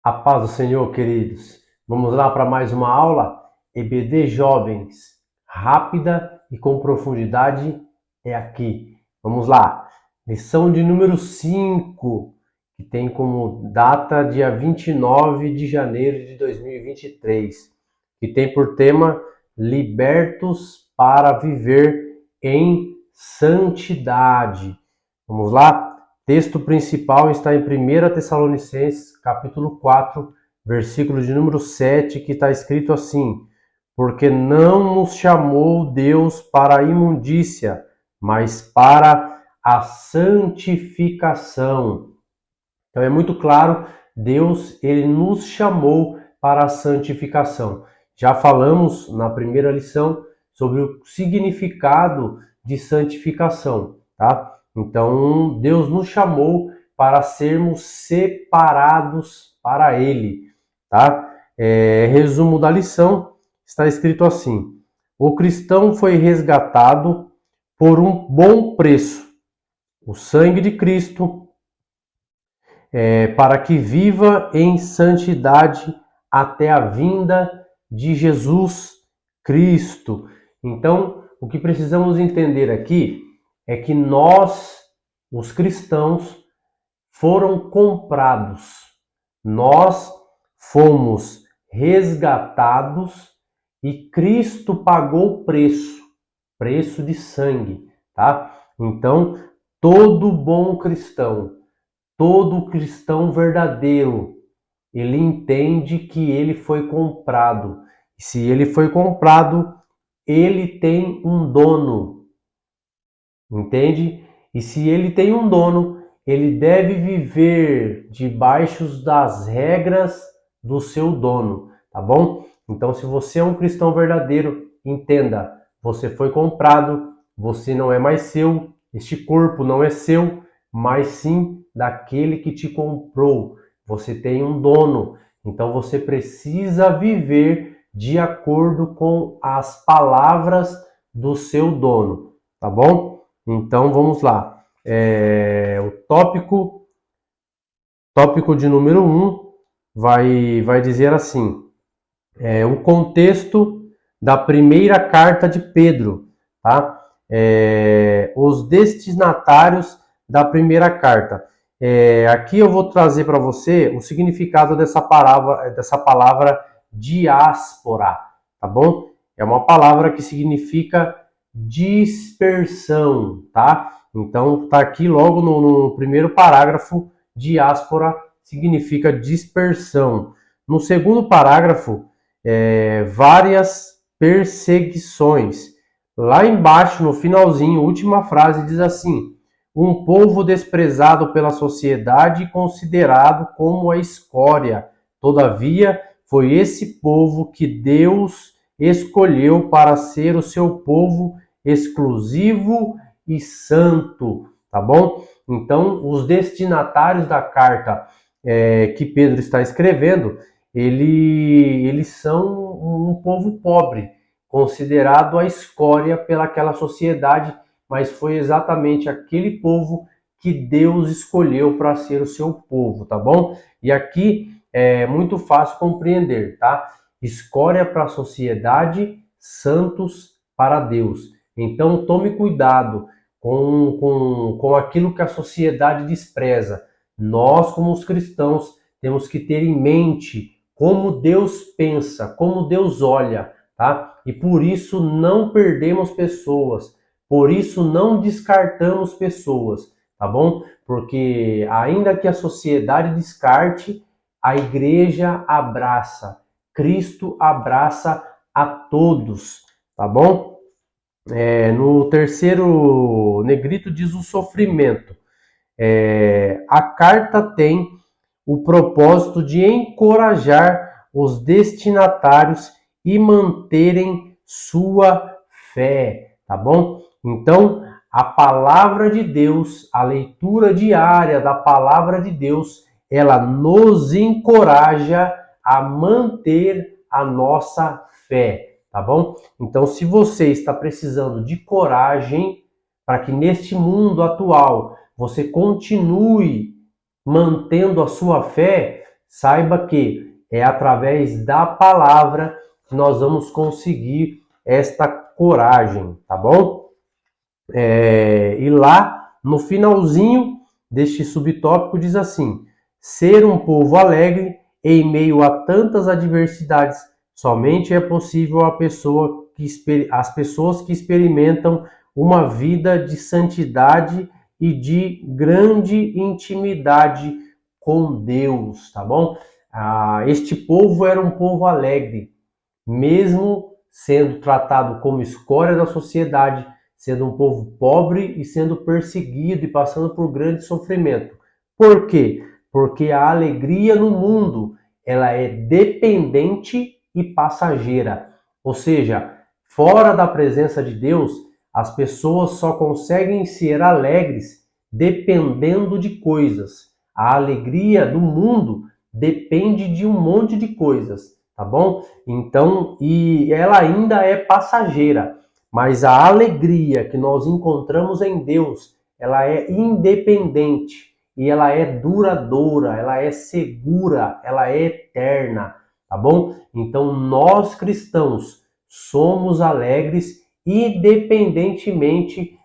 A paz do Senhor, queridos. Vamos lá para mais uma aula? EBD Jovens, rápida e com profundidade é aqui. Vamos lá. Lição de número 5, que tem como data dia 29 de janeiro de 2023, que tem por tema Libertos para viver em santidade. Vamos lá? Texto principal está em 1 Tessalonicenses, capítulo 4, versículo de número 7, que está escrito assim: porque não nos chamou Deus para a imundícia, mas para a santificação. Então é muito claro, Deus ele nos chamou para a santificação. Já falamos na primeira lição sobre o significado de santificação, tá? Então, Deus nos chamou para sermos separados para Ele, tá? Resumo da lição, está escrito assim: o cristão foi resgatado por um bom preço, o sangue de Cristo, para que viva em santidade até a vinda de Jesus Cristo. Então, o que precisamos entender aqui é que nós, os cristãos, foram comprados. Nós fomos resgatados e Cristo pagou o preço de sangue, tá? Então, todo bom cristão, todo cristão verdadeiro, ele entende que ele foi comprado. Se ele foi comprado, ele tem um dono. Entende? E se ele tem um dono, ele deve viver debaixo das regras do seu dono, tá bom? Então, se você é um cristão verdadeiro, entenda, você foi comprado, você não é mais seu, este corpo não é seu, mas sim daquele que te comprou. Você tem um dono, então você precisa viver de acordo com as palavras do seu dono, tá bom? Então vamos lá. O tópico de número 1 vai dizer assim: o contexto da primeira carta de Pedro, tá? Os destinatários da primeira carta. Aqui eu vou trazer para você o significado dessa palavra diáspora, tá bom? É uma palavra que significa dispersão, tá? Então tá aqui logo no primeiro parágrafo, diáspora significa dispersão. No segundo parágrafo, várias perseguições. Lá embaixo, no finalzinho, última frase diz assim: um povo desprezado pela sociedade e considerado como a escória. Todavia, foi esse povo que Deus escolheu para ser o seu povo exclusivo e santo, tá bom? Então, os destinatários da carta que Pedro está escrevendo, eles são um povo pobre, considerado a escória pelaquela sociedade, mas foi exatamente aquele povo que Deus escolheu para ser o seu povo, tá bom? E aqui é muito fácil compreender, tá? Escória para a sociedade, santos para Deus. Então tome cuidado com aquilo que a sociedade despreza. Nós, como os cristãos, temos que ter em mente como Deus pensa, como Deus olha, tá? E por isso não perdemos pessoas, por isso não descartamos pessoas, tá bom? Porque ainda que a sociedade descarte, a igreja abraça, Cristo abraça a todos, tá bom? No terceiro negrito diz o sofrimento. A carta tem o propósito de encorajar os destinatários e manterem sua fé, tá bom? Então, a palavra de Deus, a leitura diária da palavra de Deus, ela nos encoraja a manter a nossa fé, tá bom? Então, se você está precisando de coragem para que neste mundo atual você continue mantendo a sua fé, saiba que é através da palavra que nós vamos conseguir esta coragem, tá bom? E lá, no finalzinho deste subtópico, diz assim: ser um povo alegre em meio a tantas adversidades somente é possível às pessoas que experimentam uma vida de santidade e de grande intimidade com Deus, tá bom? Este povo era um povo alegre, mesmo sendo tratado como escória da sociedade, sendo um povo pobre e sendo perseguido e passando por grande sofrimento. Por quê? Porque a alegria no mundo, ela é dependente e passageira. Ou seja, fora da presença de Deus, as pessoas só conseguem ser alegres dependendo de coisas. A alegria do mundo depende de um monte de coisas, tá bom? Então, e ela ainda é passageira, mas a alegria que nós encontramos em Deus, ela é independente e ela é duradoura, ela é segura, ela é eterna, tá bom? Então, nós cristãos somos alegres independentemente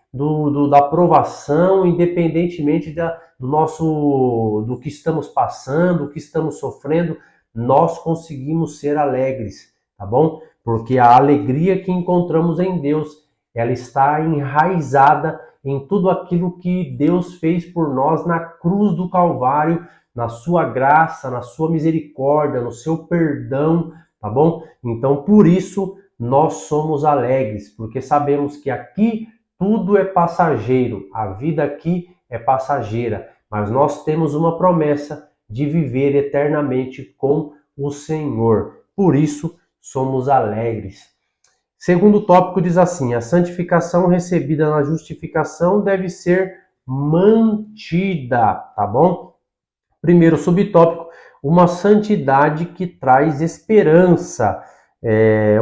da provação, independentemente do que estamos passando, do que estamos sofrendo, nós conseguimos ser alegres, tá bom? Porque a alegria que encontramos em Deus, ela está enraizada em tudo aquilo que Deus fez por nós na cruz do Calvário, na sua graça, na sua misericórdia, no seu perdão, tá bom? Então, por isso, nós somos alegres, porque sabemos que aqui tudo é passageiro, a vida aqui é passageira, mas nós temos uma promessa de viver eternamente com o Senhor. Por isso, somos alegres. Segundo tópico diz assim: a santificação recebida na justificação deve ser mantida, tá bom? Primeiro subtópico, uma santidade que traz esperança.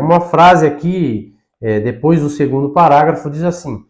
Uma frase aqui, depois do segundo parágrafo, diz assim: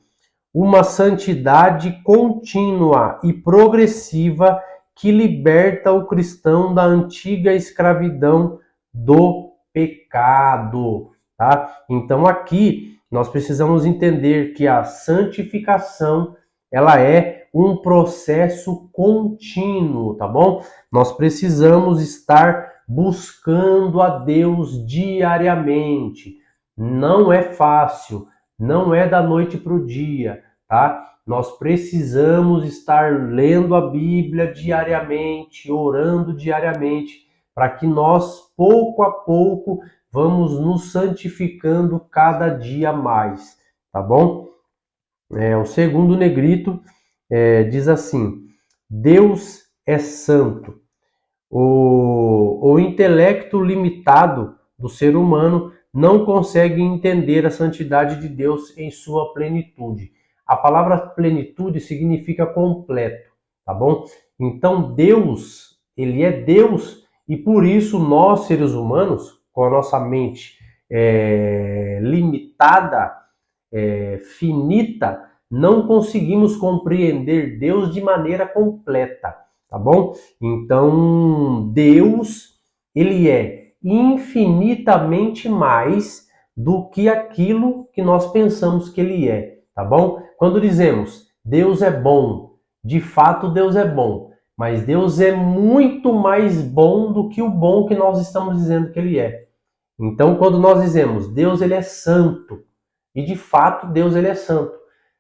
uma santidade contínua e progressiva que liberta o cristão da antiga escravidão do pecado, tá? Então aqui nós precisamos entender que a santificação, ela é um processo contínuo, tá bom? Nós precisamos estar buscando a Deus diariamente. Não é fácil, não é da noite para o dia, tá? Nós precisamos estar lendo a Bíblia diariamente, orando diariamente, para que nós, pouco a pouco, vamos nos santificando cada dia mais, tá bom? O segundo negrito diz assim: Deus é santo. O intelecto limitado do ser humano não consegue entender a santidade de Deus em sua plenitude. A palavra plenitude significa completo, tá bom? Então Deus, ele é Deus e por isso nós, seres humanos, com a nossa mente limitada, finita, não conseguimos compreender Deus de maneira completa, tá bom? Então, Deus, ele é infinitamente mais do que aquilo que nós pensamos que ele é, tá bom? Quando dizemos Deus é bom, de fato Deus é bom, mas Deus é muito mais bom do que o bom que nós estamos dizendo que ele é. Então, quando nós dizemos Deus ele é santo, e de fato Deus ele é santo,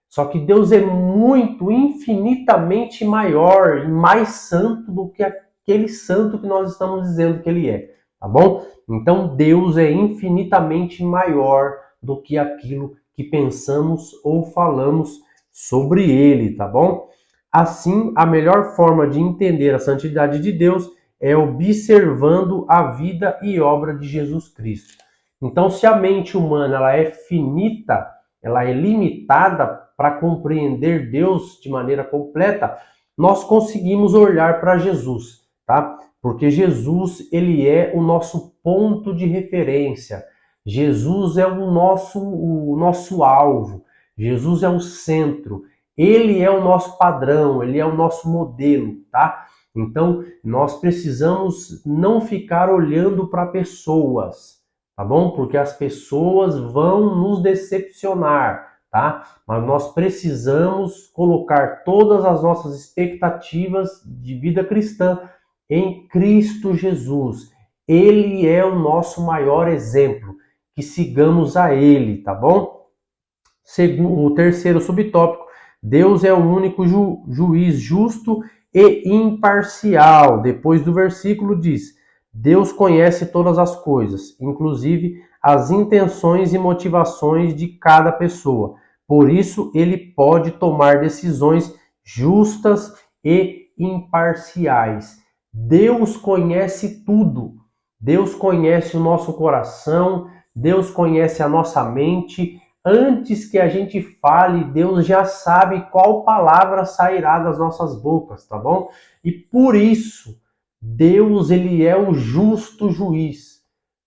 só que Deus é muito, infinitamente maior e mais santo do que aquele santo que nós estamos dizendo que ele é, tá bom? Então Deus é infinitamente maior do que aquilo que pensamos ou falamos sobre ele, tá bom? Assim, a melhor forma de entender a santidade de Deus é observando a vida e obra de Jesus Cristo. Então, se a mente humana ela é finita, ela é limitada para compreender Deus de maneira completa, nós conseguimos olhar para Jesus, tá? Porque Jesus, ele é o nosso ponto de referência. Jesus é o nosso alvo. Jesus é o centro. Ele é o nosso padrão, ele é o nosso modelo, tá? Então, nós precisamos não ficar olhando para pessoas, tá bom? Porque as pessoas vão nos decepcionar, tá? Mas nós precisamos colocar todas as nossas expectativas de vida cristã em Cristo Jesus. Ele é o nosso maior exemplo, que sigamos a Ele, tá bom? O terceiro subtópico, Deus é o único juiz justo e imparcial. Depois do versículo diz, Deus conhece todas as coisas, inclusive as intenções e motivações de cada pessoa. Por isso, ele pode tomar decisões justas e imparciais. Deus conhece tudo. Deus conhece o nosso coração, Deus conhece a nossa mente. Antes que a gente fale, Deus já sabe qual palavra sairá das nossas bocas, tá bom? E por isso, Deus, ele é o justo juiz.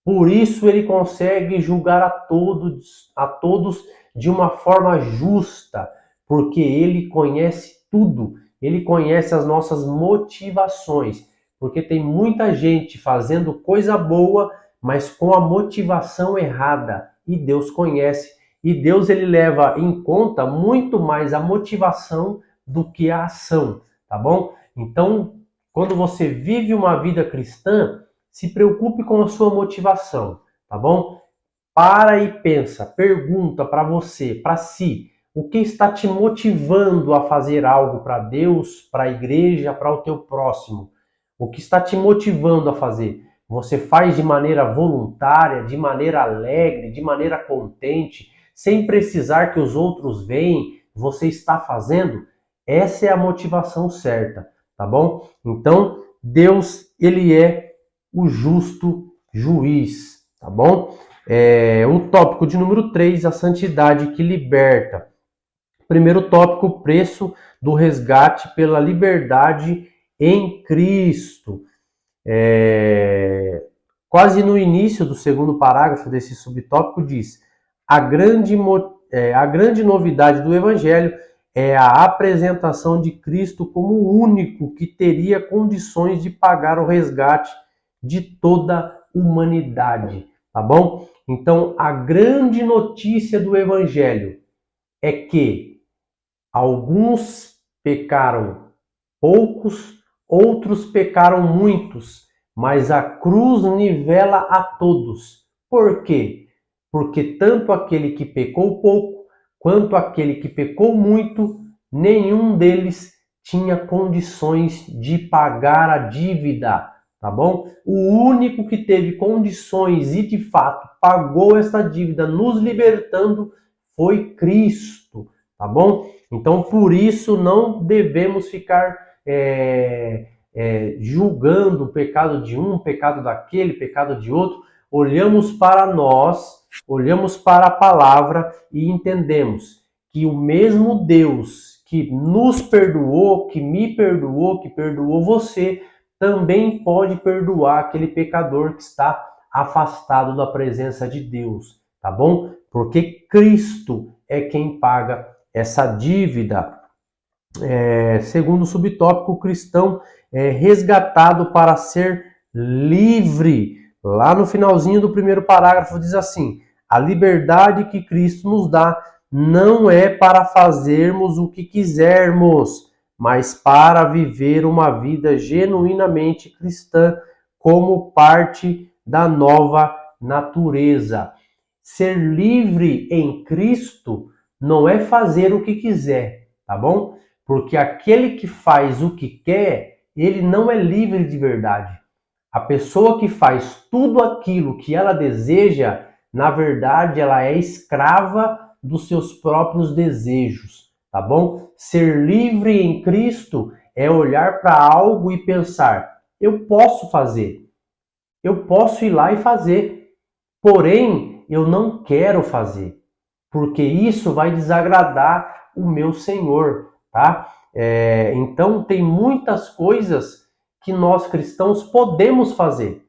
Por isso ele consegue julgar a todos de uma forma justa, porque ele conhece tudo. Ele conhece as nossas motivações, porque tem muita gente fazendo coisa boa, mas com a motivação errada, e Deus conhece. E Deus, ele leva em conta muito mais a motivação do que a ação, tá bom? Então, quando você vive uma vida cristã, se preocupe com a sua motivação, tá bom? Para e pensa, pergunta para você, para si, o que está te motivando a fazer algo para Deus, para a igreja, para o teu próximo? O que está te motivando a fazer? Você faz de maneira voluntária, de maneira alegre, de maneira contente, sem precisar que os outros vejam, você está fazendo? Essa é a motivação certa, tá bom? Então, Deus, ele é o justo juiz, tá bom? O tópico de número 3, a santidade que liberta. Primeiro tópico, o preço do resgate pela liberdade em Cristo. Quase no início do segundo parágrafo desse subtópico diz: a grande novidade do Evangelho é a apresentação de Cristo como o único que teria condições de pagar o resgate de toda a humanidade, tá bom? Então, a grande notícia do Evangelho é que alguns pecaram poucos, outros pecaram muitos, mas a cruz nivela a todos. Por quê? Porque tanto aquele que pecou pouco, quanto aquele que pecou muito, nenhum deles tinha condições de pagar a dívida, tá bom? O único que teve condições e de fato pagou essa dívida, nos libertando, foi Cristo, tá bom? Então, por isso, não devemos ficar julgando o pecado de um, o pecado daquele, o pecado de outro. Olhamos para nós, olhamos para a palavra e entendemos que o mesmo Deus que nos perdoou, que me perdoou, que perdoou você, também pode perdoar aquele pecador que está afastado da presença de Deus, tá bom? Porque Cristo é quem paga essa dívida. Segundo o subtópico, o cristão é resgatado para ser livre. Lá no finalzinho do primeiro parágrafo diz assim: a liberdade que Cristo nos dá não é para fazermos o que quisermos, mas para viver uma vida genuinamente cristã como parte da nova natureza. Ser livre em Cristo não é fazer o que quiser, tá bom? Porque aquele que faz o que quer, ele não é livre de verdade. A pessoa que faz tudo aquilo que ela deseja, na verdade, ela é escrava dos seus próprios desejos, tá bom? Ser livre em Cristo é olhar para algo e pensar: eu posso fazer, eu posso ir lá e fazer, porém, eu não quero fazer, porque isso vai desagradar o meu Senhor, tá? Então, tem muitas coisas que nós cristãos podemos fazer,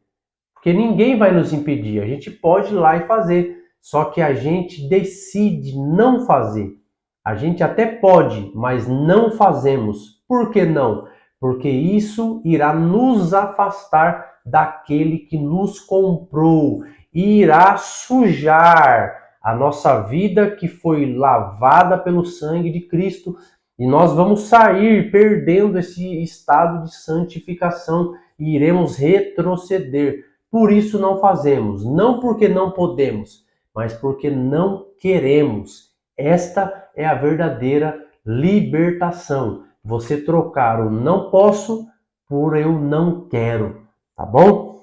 porque ninguém vai nos impedir, a gente pode ir lá e fazer, só que a gente decide não fazer. A gente até pode, mas não fazemos. Por que não? porque isso irá nos afastar daquele que nos comprou, irá sujar a nossa vida que foi lavada pelo sangue de Cristo, e nós vamos sair perdendo esse estado de santificação e iremos retroceder. Por isso não fazemos, não porque não podemos, mas porque não queremos. Esta é a verdadeira libertação. Você trocar o não posso por eu não quero, tá bom?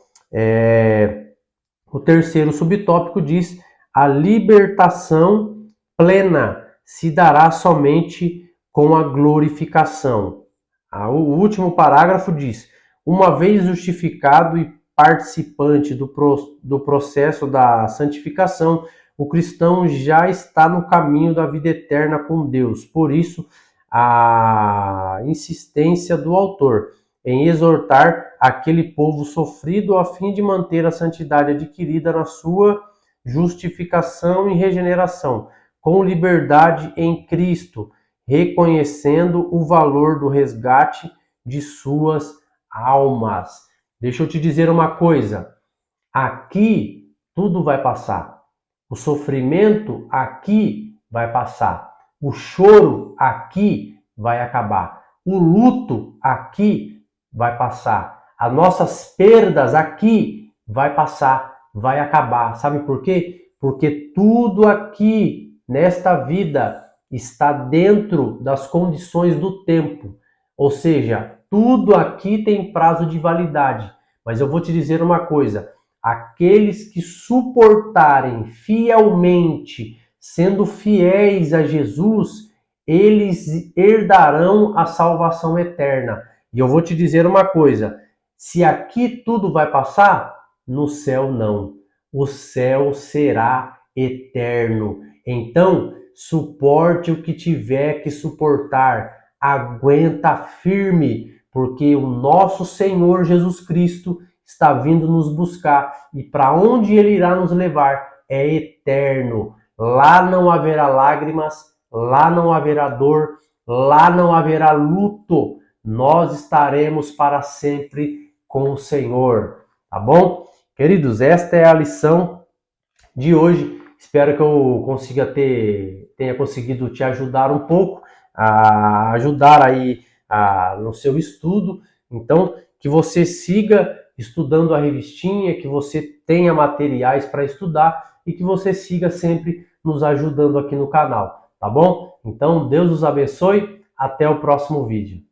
O terceiro subtópico diz: a libertação plena se dará somente com a glorificação. O último parágrafo diz: uma vez justificado e participante do processo da santificação, o cristão já está no caminho da vida eterna com Deus. Por isso, a insistência do autor em exortar aquele povo sofrido a fim de manter a santidade adquirida na sua justificação e regeneração, com liberdade em Cristo, reconhecendo o valor do resgate de suas almas. Deixa eu te dizer uma coisa, aqui tudo vai passar. O sofrimento aqui vai passar. O choro aqui vai acabar. O luto aqui vai passar. As nossas perdas aqui vai passar, vai acabar. Sabe por quê? Porque tudo aqui nesta vida está dentro das condições do tempo. Ou seja, tudo aqui tem prazo de validade. Mas eu vou te dizer uma coisa, aqueles que suportarem fielmente, sendo fiéis a Jesus, eles herdarão a salvação eterna. E eu vou te dizer uma coisa, se aqui tudo vai passar, no céu não. O céu será eterno. Então, suporte o que tiver que suportar. Aguenta firme, porque o nosso Senhor Jesus Cristo está vindo nos buscar. E para onde Ele irá nos levar é eterno. Lá não haverá lágrimas, lá não haverá dor, lá não haverá luto. Nós estaremos para sempre com o Senhor, tá bom? Queridos, esta é a lição de hoje. Espero que eu tenha conseguido te ajudar um pouco, a ajudar aí no seu estudo. Então, que você siga estudando a revistinha, que você tenha materiais para estudar e que você siga sempre nos ajudando aqui no canal, tá bom? Então, Deus os abençoe. Até o próximo vídeo.